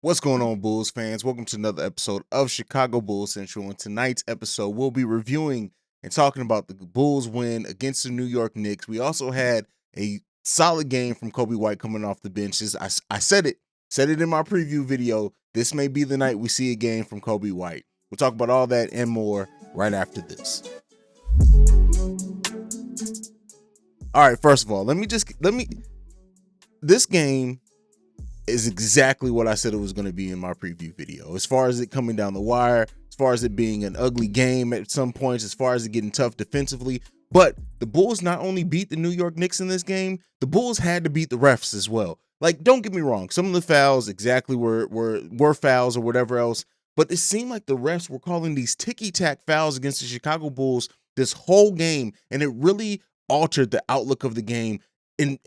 What's going on, Bulls fans? Welcome to another episode of Chicago Bulls Central. In tonight's episode, we'll be reviewing and talking about the Bulls win against the New York Knicks. We also had a solid game from Coby White coming off the benches. I said it in my preview video. This may be the night we see a game from Coby White. We'll talk about all that and more right after this. All right, first of all, this game is exactly what I said it was going to be in my preview video. As far as it coming down the wire, as far as it being an ugly game at some points, as far as it getting tough defensively. But the Bulls not only beat the New York Knicks in this game, the Bulls had to beat the refs as well. Like, don't get me wrong, some of the fouls exactly were fouls or whatever else, but it seemed like the refs were calling these ticky-tack fouls against the Chicago Bulls this whole game, and it really altered the outlook of the game in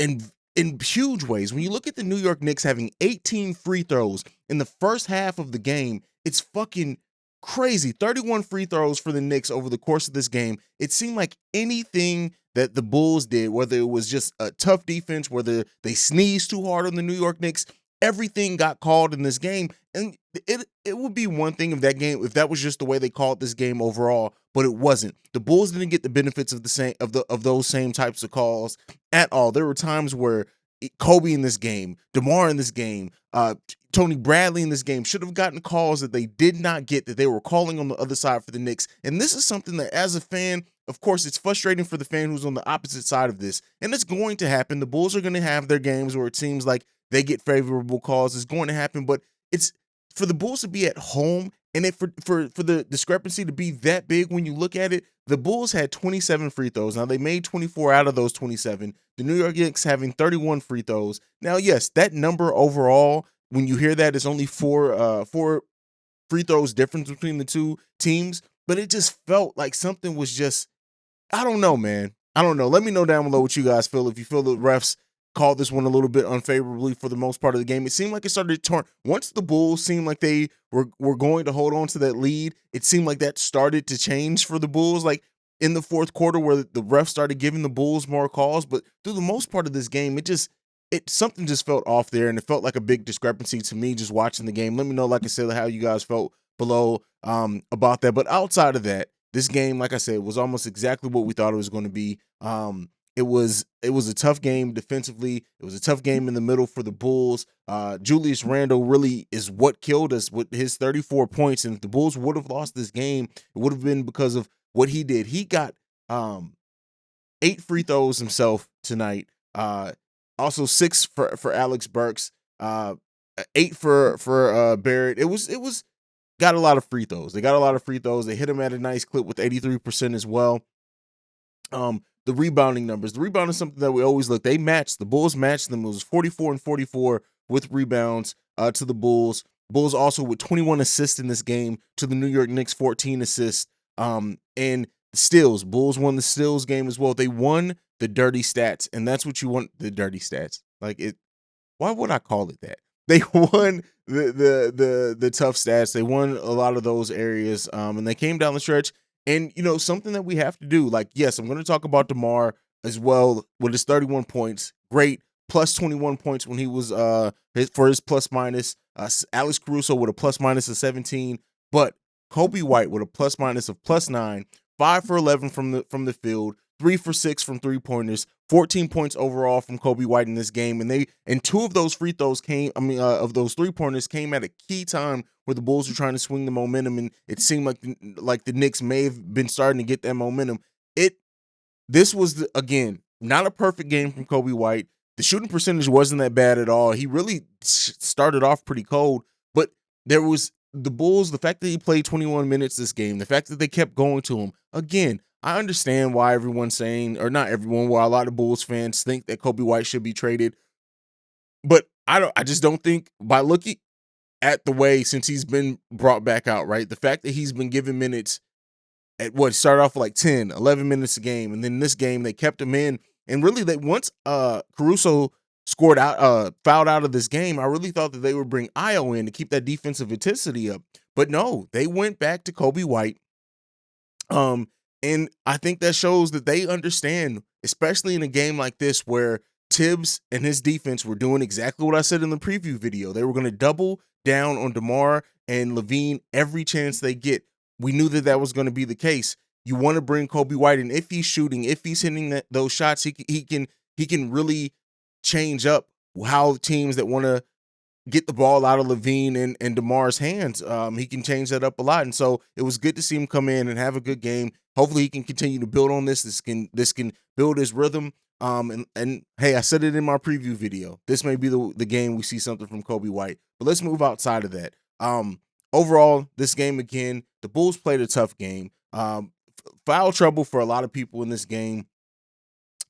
huge ways. When you look at the New York Knicks having 18 free throws in the first half of the game, it's fucking crazy. 31 free throws for the Knicks over the course of this game. It seemed like anything that the Bulls did, whether it was just a tough defense, whether they sneezed too hard on the New York Knicks, everything got called in this game. And it would be one thing if that was just the way they called this game overall, but it wasn't. The Bulls didn't get the benefits of those same types of calls at all. There were times where Coby in this game, DeMar in this game, Tony Bradley in this game should have gotten calls that they did not get, that they were calling on the other side for the Knicks. And this is something that, as a fan, of course, it's frustrating for the fan who's on the opposite side of this. And it's going to happen. The Bulls are going to have their games where it seems like they get favorable calls. It's going to happen. But it's for the Bulls to be at home and for the discrepancy to be that big when you look at it. The Bulls had 27 free throws. Now, they made 24 out of those 27. The New York Knicks having 31 free throws. Now, yes, that number overall, when you hear that, it's only four free throws difference between the two teams. But it just felt like something was just, I don't know, man. I don't know. Let me know down below what you guys feel. If you feel the refs called this one a little bit unfavorably for the most part of the game. It seemed like it started to turn. Once the Bulls seemed like they were going to hold on to that lead, it seemed like that started to change for the Bulls. Like in the fourth quarter where the refs started giving the Bulls more calls. But through the most part of this game, something just felt off there, and it felt like a big discrepancy to me just watching the game. Let me know, like I said, how you guys felt below about that. But outside of that, this game, like I said, was almost exactly what we thought it was going to be. It was a tough game defensively. It was a tough game in the middle for the Bulls. Julius Randle really is what killed us with his 34 points. And if the Bulls would have lost this game, it would have been because of what he did. He got 8 free throws himself tonight. Also 6 for Alex Burks. 8 for Barrett. It was got a lot of free throws. They got a lot of free throws. They hit him at a nice clip with 83% as well. The rebounding numbers. The rebound is something that we always look. The Bulls matched them. It was 44 and 44 with rebounds to the Bulls. Bulls also with 21 assists in this game to the New York Knicks 14 assists. And steals. Bulls won the steals game as well. They won the dirty stats, and that's what you want, the dirty stats. Like it. Why would I call it that? They won the tough stats. They won a lot of those areas, and they came down the stretch. And, something that we have to do, like, yes, I'm going to talk about DeMar as well with his 31 points. Great. Plus 21 points when he was for his plus minus. Alex Caruso with a plus minus of 17. But Coby White with a plus minus of plus 9. 5 for 11 from the field. 3 for 6 from 3-pointers. 14 points overall from Coby White in this game. And 2 of those free throws of those 3-pointers came at a key time where the Bulls were trying to swing the momentum, and it seemed like the Knicks may have been starting to get that momentum. This was, again, not a perfect game from Coby White. The shooting percentage wasn't that bad at all. He really started off pretty cold, but there was the Bulls, the fact that he played 21 minutes this game, the fact that they kept going to him. Again, I understand why everyone's saying, or not everyone, why a lot of Bulls fans think that Coby White should be traded. But I just don't think, by looking at the way since he's been brought back out, right? The fact that he's been given minutes at started off with like 10, 11 minutes a game. And then this game, they kept him in. And really, once Caruso fouled out of this game, I really thought that they would bring Io in to keep that defensive intensity up. But no, they went back to Coby White. And I think that shows that they understand, especially in a game like this where Tibbs and his defense were doing exactly what I said in the preview video. They were going to double down on DeMar and Levine every chance they get. We knew that that was going to be the case. You want to bring Coby White, and if he's shooting, if he's hitting those shots, he can really change up how teams that want to get the ball out of Levine and DeMar's hands. He can change that up a lot. And so it was good to see him come in and have a good game. Hopefully he can continue to build on this. This can build his rhythm. And hey, I said it in my preview video. This may be the game we see something from Coby White. But let's move outside of that. Overall, this game again, the Bulls played a tough game. Foul trouble for a lot of people in this game.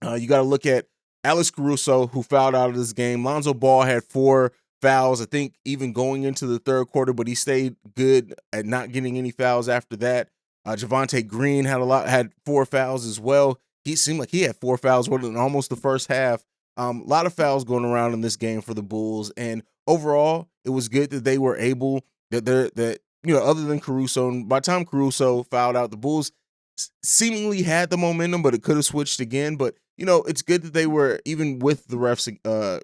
You got to look at Alex Caruso, who fouled out of this game. Lonzo Ball had 4 fouls, I think, even going into the third quarter, but he stayed good at not getting any fouls after that. Javonte Green had 4 fouls as well. He seemed like he had 4 fouls in almost the first half. A lot of fouls going around in this game for the Bulls, and overall, it was good that they were able that other than Caruso, and by the time Caruso fouled out, the Bulls seemingly had the momentum, but it could have switched again. But it's good that they were, even with the refs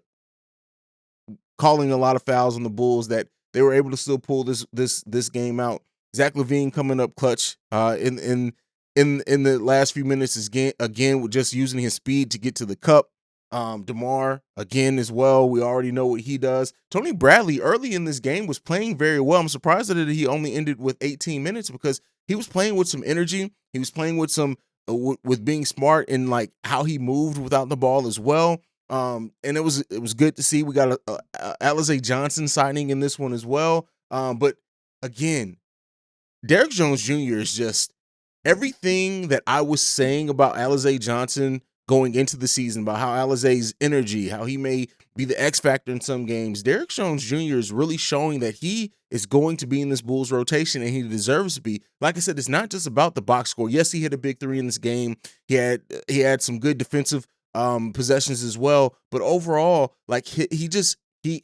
calling a lot of fouls on the Bulls, that they were able to still pull this game out. Zach LaVine coming up clutch in the last few minutes again with just using his speed to get to the cup. DeMar again as well. We already know what he does. Tony Bradley early in this game was playing very well. I'm surprised that he only ended with 18 minutes because he was playing with some energy. He was playing with some with being smart and like how he moved without the ball as well. And it was good to see. We got a Alize Johnson signing in this one as well. But again, Derrick Jones Jr. is just everything that I was saying about Alize Johnson going into the season, about how Alize's energy, how he may be the X factor in some games. Derrick Jones Jr. is really showing that he is going to be in this Bulls rotation, and he deserves to be. Like I said, it's not just about the box score. Yes, he hit a big 3 in this game. He had some good defensive possessions as well, but overall, like he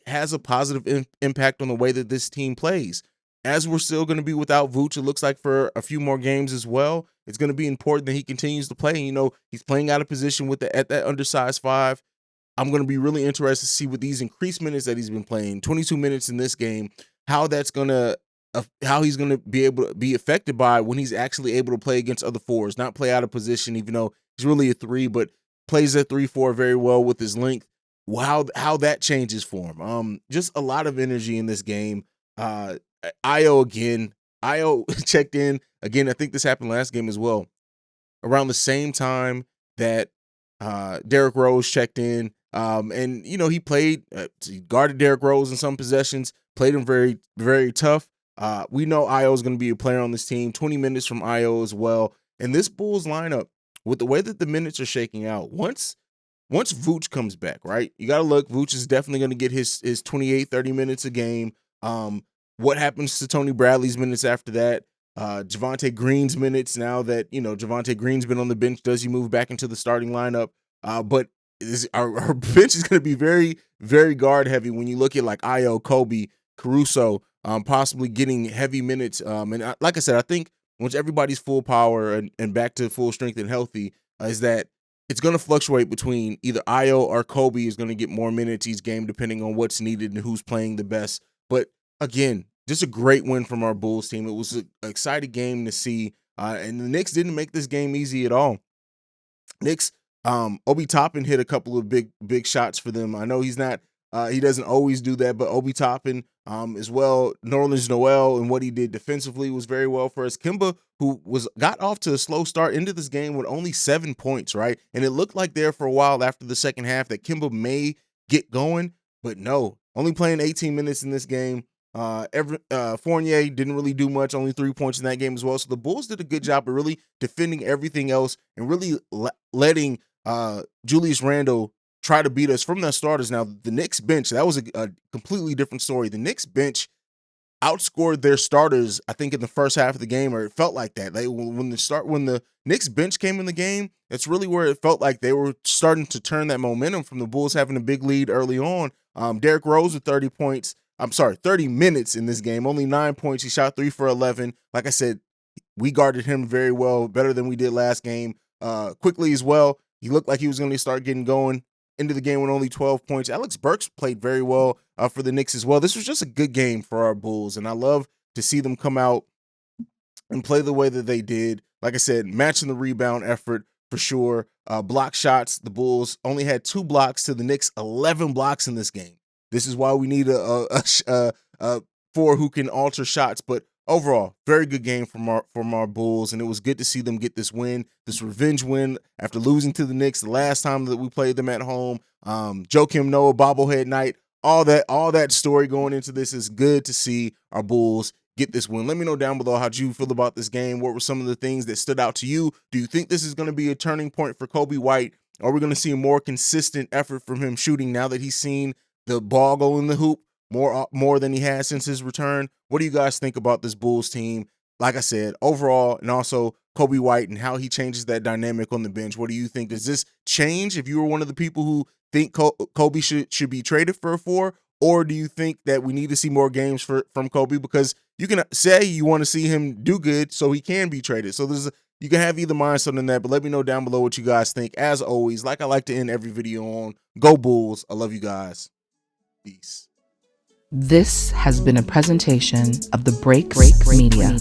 has a positive impact on the way that this team plays. As we're still going to be without Vooch, it looks like for a few more games as well, it's going to be important that he continues to play. He's playing out of position at that undersized 5. I'm going to be really interested to see with these increased minutes that he's been playing, 22 minutes in this game, how he's going to be able to be affected by when he's actually able to play against other 4s, not play out of position, even though he's really a 3, but plays at 3-4 very well with his length. How that changes for him. Just a lot of energy in this game. Io again. Io checked in again. I think this happened last game as well, around the same time that Derrick Rose checked in. And he played, he guarded Derrick Rose in some possessions, played him very, very tough. We know Io is going to be a player on this team. 20 minutes from Io as well. And this Bulls lineup, with the way that the minutes are shaking out, once Vooch comes back, right? You got to look. Vooch is definitely going to get his 28, 30 minutes a game. What happens to Tony Bradley's minutes after that? Javonte Green's minutes, now that Javonte Green's been on the bench, does he move back into the starting lineup? But our bench is going to be very, very guard heavy when you look at like Io, Coby, Caruso, possibly getting heavy minutes. And like I said, I think once everybody's full power and back to full strength and healthy, is that it's going to fluctuate between either Io or Coby is going to get more minutes each game depending on what's needed and who's playing the best. But again, just a great win from our Bulls team. It was an exciting game to see, and the Knicks didn't make this game easy at all. Knicks, Obi Toppin hit a couple of big shots for them. I know he's not, he doesn't always do that, but Obi Toppin as well. Nerlens Noel and what he did defensively was very well for us. Kemba, who got off to a slow start into this game with only 7 points, right? And it looked like there for a while after the second half that Kemba may get going, but no, only playing 18 minutes in this game. Fournier didn't really do much, only 3 points in that game as well. So the Bulls did a good job of really defending everything else and really letting Julius Randle try to beat us from the starters. Now, the Knicks bench, that was a completely different story. The Knicks bench outscored their starters, I think, in the first half of the game, or it felt like that. When the Knicks bench came in the game, that's really where it felt like they were starting to turn that momentum from the Bulls having a big lead early on. Derrick Rose with 30 minutes in this game, only 9 points. He shot 3 for 11. Like I said, we guarded him very well, better than we did last game. Quickly as well, he looked like he was going to start getting going. into the game with only 12 points. Alex Burks played very well for the Knicks as well. This was just a good game for our Bulls, and I love to see them come out and play the way that they did. Like I said, matching the rebound effort for sure. Block shots, the Bulls only had 2 blocks to the Knicks 11 blocks in this game. This is why we need a four who can alter shots. But overall, very good game from our Bulls, and it was good to see them get this win, this revenge win after losing to the Knicks the last time that we played them at home. Joakim Noah bobblehead night, all that story going into this is good to see our Bulls get this win. Let me know down below how you feel about this game. What were some of the things that stood out to you? Do you think this is going to be a turning point for Coby White? Are we going to see a more consistent effort from him shooting now that he's seen the ball go in the hoop more than he has since his return? What do you guys think about this Bulls team? Like I said, overall, and also Coby White and how he changes that dynamic on the bench. What do you think? Does this change if you were one of the people who think Coby should be traded for a 4? Or do you think that we need to see more games from Coby? Because you can say you want to see him do good so he can be traded. So you can have either mindset on that, but let me know down below what you guys think. As always, like I like to end every video on, go Bulls. I love you guys. Peace. This has been a presentation of the Break Media.